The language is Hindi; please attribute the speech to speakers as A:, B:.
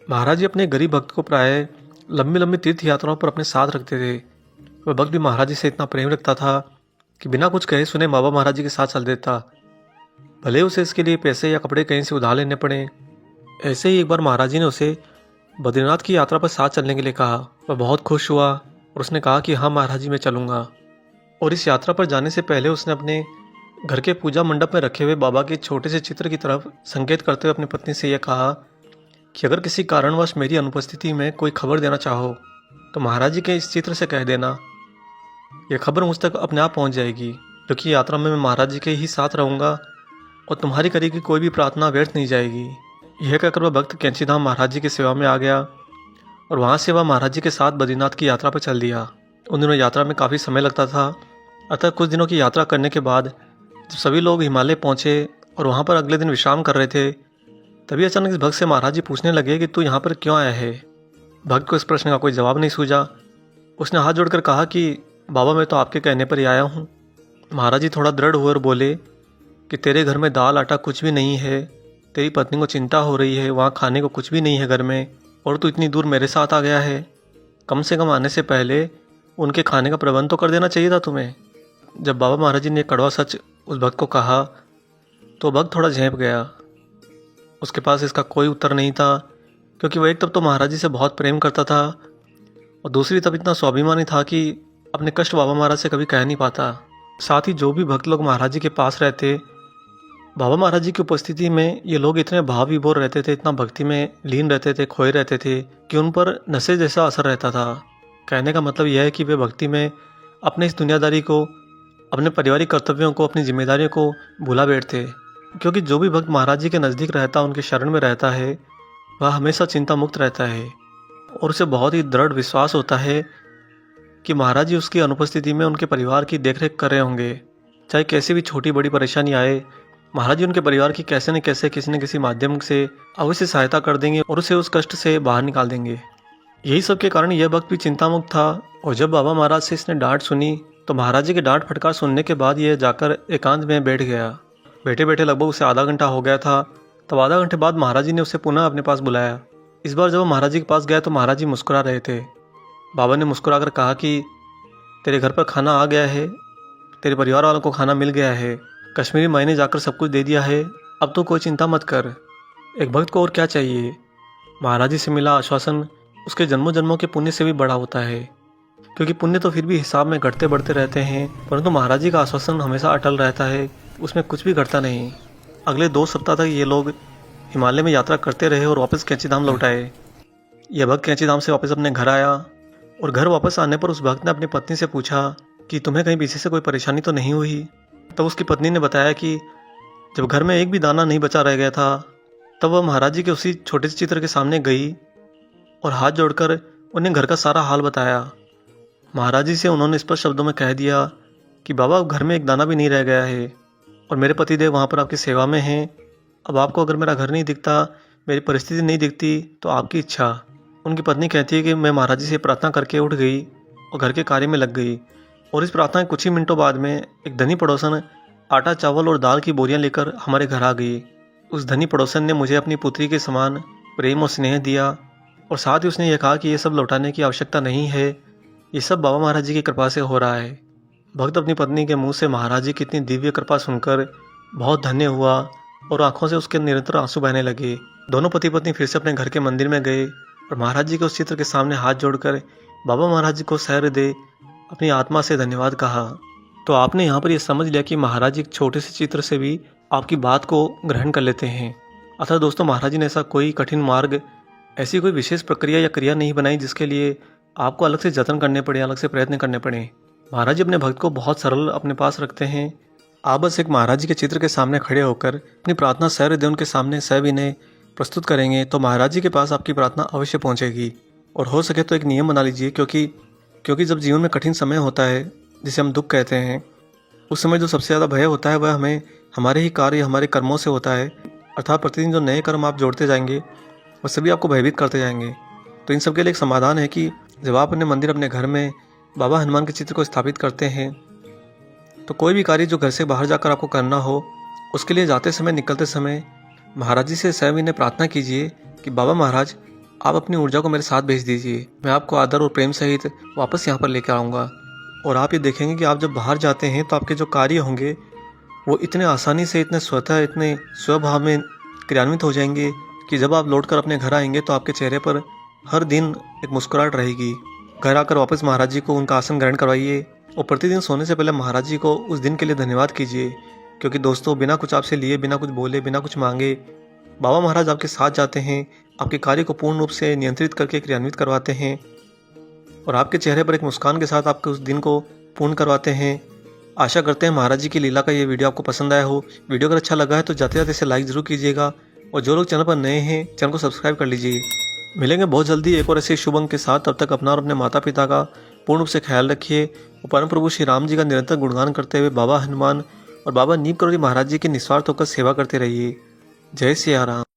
A: महाराज जी अपने गरीब भक्त को प्राय लंबी लंबी तीर्थ यात्राओं पर अपने साथ रखते थे। वह भक्त भी महाराज जी से इतना प्रेम रखता था कि बिना कुछ कहे सुने बाबा महाराज जी के साथ चल देता, भले उसे इसके लिए पैसे या कपड़े कहीं से उधार लेने पड़े। ऐसे ही एक बार महाराज जी ने उसे बद्रीनाथ की यात्रा पर साथ चलने के लिए कहा। वह बहुत खुश हुआ और उसने कहा कि हाँ महाराज जी, मैं चलूँगा। और इस यात्रा पर जाने से पहले उसने अपने घर के पूजा मंडप में रखे हुए बाबा के छोटे से चित्र की तरफ संकेत करते हुए अपनी पत्नी से यह कहा कि अगर किसी कारणवश मेरी अनुपस्थिति में कोई खबर देना चाहो तो महाराज जी के इस चित्र से कह देना। यह खबर मुझ तक अपने आप पहुंच जाएगी, क्योंकि यात्रा में मैं महाराज जी के ही साथ रहूंगा और तुम्हारी करी की कोई भी प्रार्थना व्यर्थ नहीं जाएगी। यह कहकर वह भक्त कैंची धाम महाराज जी की सेवा में आ गया और वहाँ से वह महाराज जी के साथ बद्रीनाथ की यात्रा पर चल दिया। उन दिनों यात्रा में काफ़ी समय लगता था, अतः कुछ दिनों की यात्रा करने के बाद जब सभी लोग हिमालय पहुँचे और वहाँ पर अगले दिन विश्राम कर रहे थे, तभी अचानक इस भक्त से महाराज जी पूछने लगे कि तू यहाँ पर क्यों आया है। भक्त को इस प्रश्न का कोई जवाब नहीं सूझा। उसने हाथ जोड़कर कहा कि बाबा, मैं तो आपके कहने पर ही आया हूँ। महाराज जी थोड़ा दृढ़ हुए और बोले कि तेरे घर में दाल आटा कुछ भी नहीं है, तेरी पत्नी को चिंता हो रही है, वहाँ खाने को कुछ भी नहीं है घर में, और तू इतनी दूर मेरे साथ आ गया है। कम से कम आने से पहले उनके खाने का प्रबंध तो कर देना चाहिए था तुम्हें। जब बाबा महाराज जी ने कड़वा सच उस भक्त को कहा तो भक्त थोड़ा झेंप गया। उसके पास इसका कोई उत्तर नहीं था, क्योंकि वह एक तब तो महाराज जी से बहुत प्रेम करता था और दूसरी तब इतना स्वाभिमानी था कि अपने कष्ट बाबा महाराज से कभी कह नहीं पाता। साथ ही जो भी भक्त लोग महाराज जी के पास रहते, बाबा महाराज जी की उपस्थिति में ये लोग इतने भाव विभोर रहते थे, इतना भक्ति में लीन रहते थे, खोए रहते थे कि उन पर नशे जैसा असर रहता था। कहने का मतलब यह है कि वे भक्ति में अपने इस दुनियादारी को, अपने पारिवारिक कर्तव्यों को, अपनी जिम्मेदारियों को भुला बैठते। क्योंकि जो भी भक्त महाराज जी के नज़दीक रहता, उनके शरण में रहता है, वह हमेशा चिंता मुक्त रहता है और उसे बहुत ही दृढ़ विश्वास होता है कि महाराज जी उसकी अनुपस्थिति में उनके परिवार की देखरेख कर रहे होंगे। चाहे कैसी भी छोटी बड़ी परेशानी आए, महाराज जी उनके परिवार की कैसे न कैसे किसी न किसी माध्यम से अवश्य सहायता कर देंगे और उसे उस कष्ट से बाहर निकाल देंगे। यही सब के कारण यह भक्त भी चिंतामुक्त था। और जब बाबा महाराज से इसने डांट सुनी तो महाराज जी के डांट फटकार सुनने के बाद यह जाकर एकांत में बैठ गया। बैठे बैठे लगभग उसे आधा घंटा हो गया था। तब आधा घंटे बाद महाराज जी ने उसे पुनः अपने पास बुलाया। इस बार जब वो महाराज जी के पास गया तो महाराज जी मुस्कुरा रहे थे। बाबा ने मुस्कुराकर कहा कि तेरे घर पर खाना आ गया है, तेरे परिवार वालों को खाना मिल गया है, कश्मीरी माई ने जाकर सब कुछ दे दिया है, अब तो कोई चिंता मत कर। एक भक्त को और क्या चाहिए। महाराज जी से मिला आश्वासन उसके जन्मों जन्मों के पुण्य से भी बड़ा होता है, क्योंकि पुण्य तो फिर भी हिसाब में घटते बढ़ते रहते हैं, परंतु महाराज जी का आश्वासन हमेशा अटल रहता है, उसमें कुछ भी घटता नहीं। अगले 2 सप्ताह तक ये लोग हिमालय में यात्रा करते रहे और वापस कैंची धाम लौट आए। यह भक्त कैंची धाम से वापस अपने घर आया और घर वापस आने पर उस भक्त ने अपनी पत्नी से पूछा कि तुम्हें कहीं पीछे से कोई परेशानी तो नहीं हुई। तब उसकी पत्नी ने बताया कि जब घर में एक भी दाना नहीं बचा रह गया था, तब वह महाराज जी के उसी छोटे से चित्र के सामने गई और हाथ जोड़कर उन्हें घर का सारा हाल बताया। महाराज जी से उन्होंने स्पष्ट शब्दों में कह दिया कि बाबा, अब घर में एक दाना भी नहीं रह गया है और मेरे पतिदेव वहाँ पर आपकी सेवा में हैं। अब आपको अगर मेरा घर नहीं दिखता, मेरी परिस्थिति नहीं दिखती, तो आपकी इच्छा। उनकी पत्नी कहती है कि मैं महाराज जी से प्रार्थना करके उठ गई और घर के कार्य में लग गई, और इस प्रार्थना के कुछ ही मिनटों बाद में एक धनी पड़ोसन आटा चावल और दाल की बोरियां लेकर हमारे घर आ गई। उस धनी पड़ोसन ने मुझे अपनी पुत्री के समान प्रेम और स्नेह दिया और साथ ही उसने यह कहा कि ये सब लौटाने की आवश्यकता नहीं है, ये सब बाबा महाराज जी की कृपा से हो रहा है। भक्त अपनी पत्नी के मुंह से महाराज जी की इतनी दिव्य कृपा सुनकर बहुत धन्य हुआ और आंखों से उसके निरंतर आंसू बहने लगे। दोनों पति पत्नी फिर से अपने घर के मंदिर में गए और महाराज जी के उस चित्र के सामने हाथ जोड़कर बाबा महाराज जी को सैर दे अपनी आत्मा से धन्यवाद कहा। तो आपने यहाँ पर यह समझ लिया कि महाराज जी एक छोटे से चित्र से भी आपकी बात को ग्रहण कर लेते हैं। अतः दोस्तों, महाराज जी ने ऐसा कोई कठिन मार्ग, ऐसी कोई विशेष प्रक्रिया या क्रिया नहीं बनाई जिसके लिए आपको अलग से जतन करने पड़े, अलग से प्रयत्न करने पड़े। महाराज जी अपने भक्त को बहुत सरल अपने पास रखते हैं। आप बस एक महाराज जी के चित्र के सामने खड़े होकर अपनी प्रार्थना सहृदय उनके सामने सविनय प्रस्तुत करेंगे तो महाराज जी के पास आपकी प्रार्थना अवश्य पहुंचेगी। और हो सके तो एक नियम बना लीजिए, क्योंकि जब जीवन में कठिन समय होता है, जिसे हम दुख कहते हैं, उस समय जो सबसे ज़्यादा भय होता है वह हमें हमारे ही कार्य, हमारे कर्मों से होता है। अर्थात प्रतिदिन जो नए कर्म आप जोड़ते जाएंगे वह सभी आपको भयभीत करते जाएंगे। तो इन सब के लिए एक समाधान है कि जब आप अपने मंदिर, अपने घर में बाबा हनुमान के चित्र को स्थापित करते हैं, तो कोई भी कार्य जो घर से बाहर जाकर आपको करना हो, उसके लिए जाते समय, निकलते समय महाराज जी से सविनय प्रार्थना कीजिए कि बाबा महाराज, आप अपनी ऊर्जा को मेरे साथ भेज दीजिए, मैं आपको आदर और प्रेम सहित वापस यहाँ पर लेकर आऊँगा। और आप ये देखेंगे कि आप जब बाहर जाते हैं तो आपके जो कार्य होंगे वो इतने आसानी से, इतने स्वतः, इतने स्वभाव में क्रियान्वित हो जाएंगे कि जब आप लौटकर अपने घर आएंगे तो आपके चेहरे पर हर दिन एक मुस्कुराहट रहेगी। घर आकर वापस महाराज जी को उनका आसन ग्रहण करवाइए और प्रतिदिन सोने से पहले महाराज जी को उस दिन के लिए धन्यवाद कीजिए, क्योंकि दोस्तों बिना कुछ आपसे लिए, बिना कुछ बोले, बिना कुछ मांगे बाबा महाराज आपके साथ जाते हैं, आपके कार्य को पूर्ण रूप से नियंत्रित करके क्रियान्वित करवाते हैं और आपके चेहरे पर एक मुस्कान के साथ आपके उस दिन को पूर्ण करवाते हैं। आशा करते हैं महाराज जी की लीला का ये वीडियो आपको पसंद आया हो। वीडियो अगर अच्छा लगा है तो जाते जाते इसे लाइक ज़रूर कीजिएगा और जो लोग चैनल पर नए हैं चैनल को सब्सक्राइब कर लीजिए। मिलेंगे बहुत जल्दी एक और ऐसे शुभ अंक के साथ। तब तक अपना और अपने माता पिता का पूर्ण रूप से ख्याल रखिए और परम प्रभु श्री राम जी का निरंतर गुणगान करते हुए बाबा हनुमान और बाबा नीम करोली महाराज जी की निस्वार्थ होकर सेवा करते रहिए। जय सिया राम।